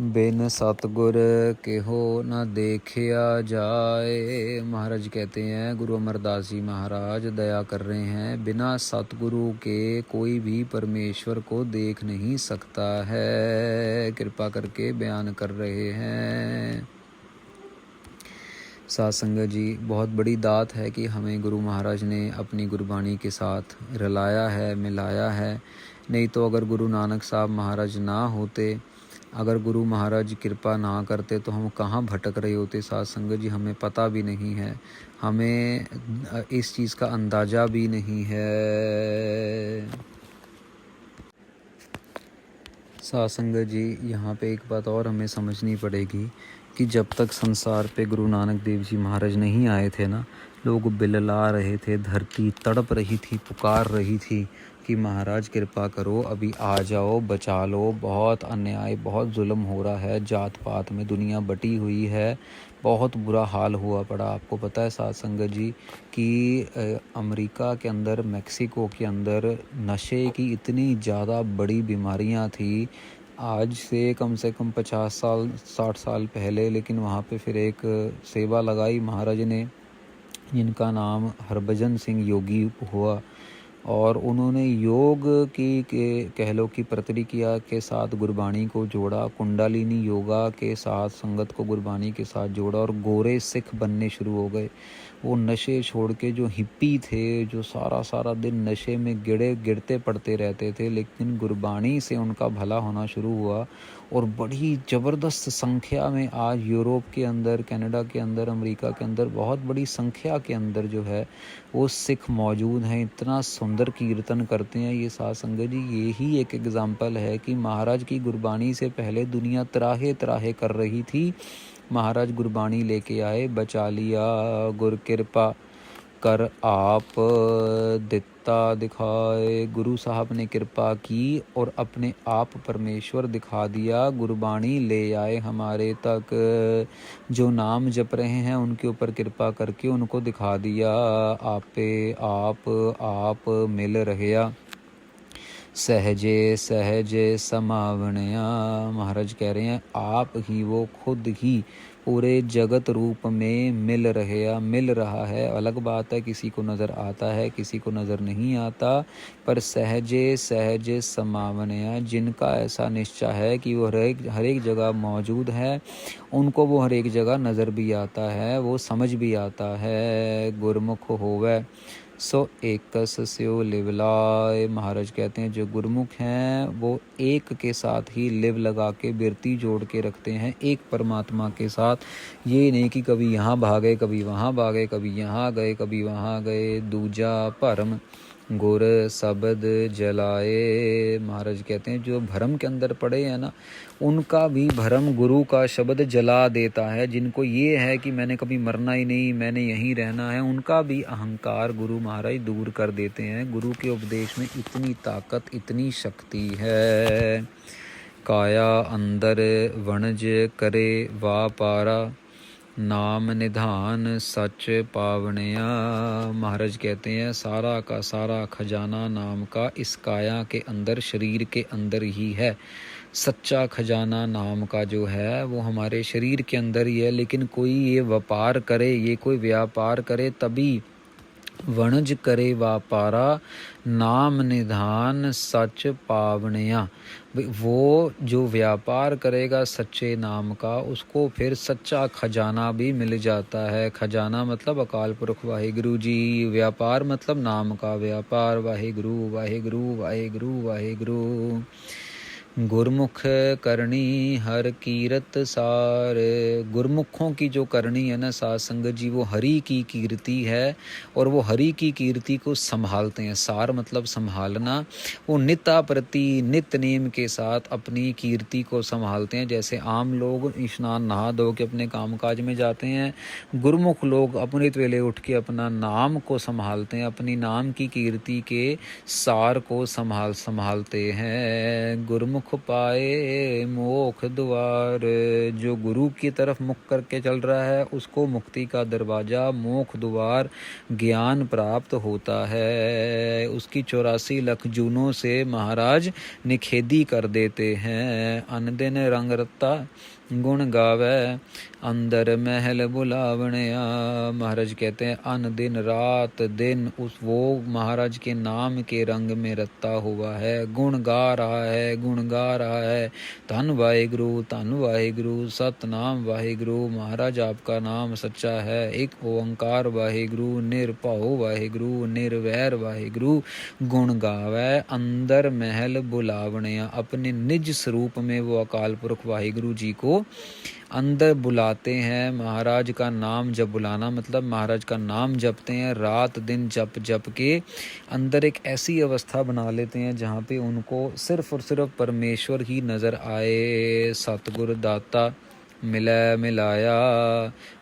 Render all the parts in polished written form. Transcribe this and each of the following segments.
बिन सतगुर केहो न देखिया जाए। महाराज कहते हैं, गुरु अमरदास जी महाराज दया कर रहे हैं, बिना सतगुरु के कोई भी परमेश्वर को देख नहीं सकता है। कृपा करके बयान कर रहे हैं। साध संगत जी, बहुत बड़ी दात है कि हमें गुरु महाराज ने अपनी गुरबाणी के साथ रलाया है, मिलाया है। नहीं तो अगर गुरु नानक साहब महाराज ना होते, अगर गुरु महाराज कृपा ना करते तो हम कहाँ भटक रहे होते। साध संगत जी, हमें पता भी नहीं है, हमें इस चीज़ का अंदाज़ा भी नहीं है। साध संगत जी, यहाँ पे एक बात और हमें समझनी पड़ेगी कि जब तक संसार पे गुरु नानक देव जी महाराज नहीं आए थे ना, लोग बिलला रहे थे, धरती तड़प रही थी, पुकार रही थी कि महाराज कृपा करो, अभी आ जाओ, बचा लो, बहुत अन्याय, बहुत जुल्म हो रहा है, जात पात में दुनिया बटी हुई है, बहुत बुरा हाल हुआ पड़ा। आपको पता है साध संगत जी कि अमेरिका के अंदर, मैक्सिको के अंदर नशे की इतनी ज़्यादा बड़ी बीमारियां थी, आज से कम 50 साल 60 साल पहले। लेकिन वहाँ पे फिर एक सेवा लगाई महाराज ने, जिनका नाम हरभजन सिंह योगी हुआ, और उन्होंने योग की कह लो कि प्रतिक्रिया के साथ गुरबाणी को जोड़ा, कुंडलिनी योगा के साथ संगत को गुरबाणी के साथ जोड़ा, और गोरे सिख बनने शुरू हो गए। वो नशे छोड़ के, जो हिप्पी थे, जो सारा दिन नशे में गिरते पड़ते रहते थे, लेकिन गुरबाणी से उनका भला होना शुरू हुआ। और बड़ी ज़बरदस्त संख्या में आज यूरोप के अंदर, कनाडा के अंदर, अमेरिका के अंदर बहुत बड़ी संख्या के अंदर जो है वो सिख मौजूद हैं। इतना सुंदर कीर्तन करते हैं ये साध संगत जी। यही एक एग्जाम्पल है कि महाराज की गुरबाणी से पहले दुनिया त्राहे त्राहे कर रही थी, महाराज गुरबाणी लेके आए, बचा लिया। गुर कृपा कर आप दिता दिखाए। गुरु साहब ने कृपा की और अपने आप परमेश्वर दिखा दिया, गुरबाणी ले आए हमारे तक। जो नाम जप रहे हैं उनके ऊपर कृपा करके उनको दिखा दिया, आपे आप मिल रहया, सहजे सहजे समावणया। महाराज कह रहे हैं, आप ही वो खुद ही पूरे जगत रूप में मिल रहा है। अलग बात है, किसी को नज़र आता है, किसी को नज़र नहीं आता, पर सहजे सहजे समावणया, जिनका ऐसा निश्चय है कि वो हर एक जगह मौजूद है, उनको वो हर एक जगह नज़र भी आता है, वो समझ भी आता है। गुरमुख होवे सो एकस स्यो लिव लाए। महाराज कहते हैं, जो गुरमुख हैं वो एक के साथ ही लिव लगा के, बिरती जोड़ के रखते हैं एक परमात्मा के साथ। ये नहीं कि कभी यहाँ भागे, कभी वहाँ भागे, कभी यहाँ गए, कभी वहाँ गए। दूजा भरम गुर शब्द जलाए। महाराज कहते हैं, जो भरम के अंदर पड़े हैं ना, उनका भी भरम गुरु का शब्द जला देता है। जिनको ये है कि मैंने कभी मरना ही नहीं, मैंने यहीं रहना है, उनका भी अहंकार गुरु महाराज दूर कर देते हैं। गुरु के उपदेश में इतनी ताकत, इतनी शक्ति है। काया अंदर वणज करे वा पारा, नाम निधान सच पावणया। महाराज कहते हैं, सारा का सारा खजाना नाम का इस काया के अंदर, शरीर के अंदर ही है। सच्चा खजाना नाम का जो है वो हमारे शरीर के अंदर ही है। लेकिन कोई ये व्यापार करे, ये कोई व्यापार करे तभी, वणज करे व्यापारा, नाम निधान सच पावणया। वो जो व्यापार करेगा सच्चे नाम का, उसको फिर सच्चा खजाना भी मिल जाता है। खजाना मतलब अकाल पुरख वाहिगुरु जी, व्यापार मतलब नाम का व्यापार। वाहिगुरु वाहिगुरु वाहिगुरु वाहिगुरु। गुरमुख करनी हर कीरत सार। गुरमुखों की जो करनी है ना साध संगत जी, वो हरि की कीर्ति है, और वो हरि की कीर्ति को संभालते हैं। सार मतलब संभालना। वो नित्य प्रति नित्य नेम के साथ अपनी कीर्ति को संभालते हैं। जैसे आम लोग स्नान नहा धो के अपने कामकाज में जाते हैं, गुरमुख लोग अपने वेले उठ के अपना नाम को संभालते हैं, अपनी नाम की कीर्ति के सार को संभालते हैं। गुरमुख मुख पाए मोख द्वार। जो गुरु की तरफ मुख करके चल रहा है उसको मुक्ति का दरवाज़ा, मोख द्वार, ज्ञान प्राप्त होता है। उसकी 84 लाख जूनों से महाराज निखेधी कर देते हैं। अन दिन रंग रत्ता गुण गावे अंदर महल बुलावणया। महाराज कहते हैं अन दिन रात दिन उस वो महाराज के नाम के रंग में रत्ता हुआ है, गुण गा रहा है, गुण गा रहा है। धन वाहिगुरु सतनाम वाहिगुरु। महाराज आपका नाम सच्चा है। एक ओंकार वाहिगुरु, निरभउ वाहिगुरु, निर्वैर वाहिगुरु। गुण गावे अंदर महल बुलावणया। अपने निज स्वरूप में वो अकाल पुरख वाहिगुरु जी को अंदर बुलाते हैं। महाराज का नाम जब बुलाना मतलब महाराज का नाम जपते हैं, रात दिन जप जप के अंदर एक ऐसी अवस्था बना लेते हैं जहाँ पे उनको सिर्फ और सिर्फ परमेश्वर ही नज़र आए। सतगुरु दाता मिलै मिलाया,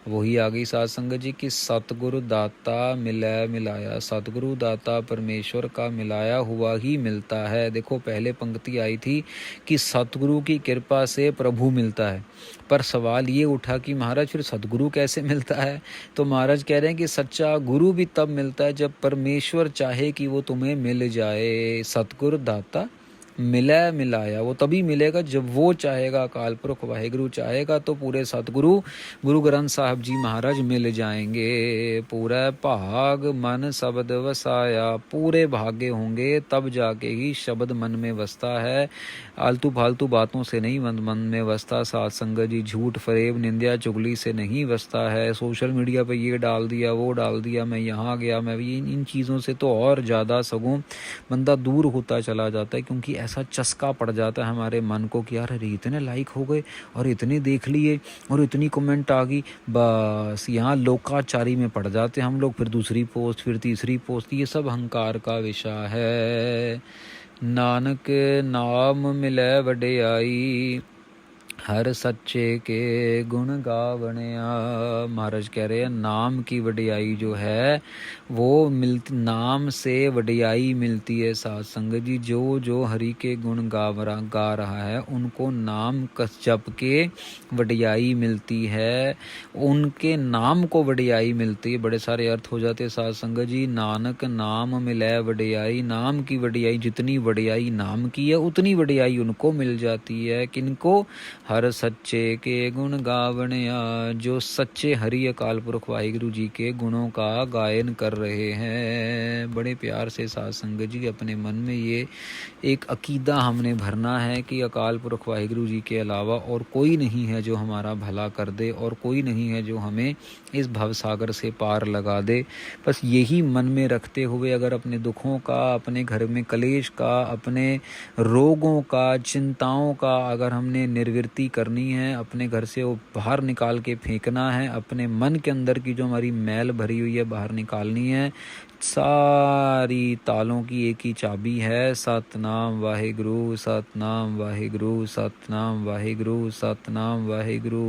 वही आ गई साध संगत जी की सतगुरु दाता मिलै मिलाया। सतगुरु दाता परमेश्वर का मिलाया हुआ ही मिलता है। देखो पहले पंक्ति आई थी कि सतगुरु की कृपा से प्रभु मिलता है, पर सवाल ये उठा कि महाराज फिर सतगुरु कैसे मिलता है? तो महाराज कह रहे हैं कि सच्चा गुरु भी तब मिलता है जब परमेश्वर चाहे कि वो तुम्हें मिल जाए। सतगुरु दाता मिलै मिलाया, वो तभी मिलेगा जब वो चाहेगा, अकाल पुरख वाहिगुरु चाहेगा तो पूरे सतगुरु गुरु ग्रंथ साहब जी महाराज मिल जाएंगे। पूरा भाग मन शब्द वसाया, पूरे भाग्य होंगे तब जाके ही शब्द मन में वसता है। आलतू फालतू बातों से नहीं मन में वसता। साथ संगत जी झूठ फरेब निंदा चुगली से नहीं वसता है। सोशल मीडिया पे ये डाल दिया वो डाल दिया, मैं यहाँ गया मैं भी, इन चीज़ों से तो और ज़्यादा सगों बंदा दूर होता चला जाता है, क्योंकि ऐसा चस्का पड़ जाता है हमारे मन को कि यार अरे इतने लाइक हो गए और इतने देख लिए और इतनी कमेंट आ गई, बस यहाँ लोकाचारी में पड़ जाते हैं हम लोग। फिर दूसरी पोस्ट, फिर तीसरी पोस्ट, ये सब अहंकार का विषय है। नानक नाम मिलै वडियाई, हर सच्चे के गुण गावणया। महाराज कह रहे हैं नाम की वडियाई जो है वो नाम से वडियाई मिलती है। साथ संगत जी जो हरि के गुण गा रहा है उनको नाम कस जप के वडियाई मिलती है, उनके नाम को वडियाई मिलती है। बड़े सारे अर्थ हो जाते हैं साथ संगत जी। नानक नाम मिलै वडियाई, नाम की वडियाई, जितनी वडियाई नाम की है उतनी वडियाई उनको मिल जाती है। किनको? हर सच्चे के गुण गावणया, जो सच्चे हरि अकाल पुरख वाहिगुरु जी के गुणों का गायन कर रहे हैं। बड़े प्यार से साध संगत जी अपने मन में ये एक अकीदा हमने भरना है कि अकाल पुरख वाहिगुरु जी के अलावा और कोई नहीं है जो हमारा भला कर दे, और कोई नहीं है जो हमें इस भवसागर से पार लगा दे। बस यही मन में रखते हुए अगर अपने दुखों का, अपने घर में कलेश का, अपने रोगों का, चिंताओं का अगर हमने निर्वृत्ति करनी है, अपने घर से वो बाहर निकाल के फेंकना है, अपने मन के अंदर की जो हमारी मैल भरी हुई है बाहर निकालनी है, सारी तालों की एक ही चाबी है, सतनाम वाहिगुरु सतनाम वाहिगुरु सतनाम वाहिगुरु सतनाम वाहिगुरु।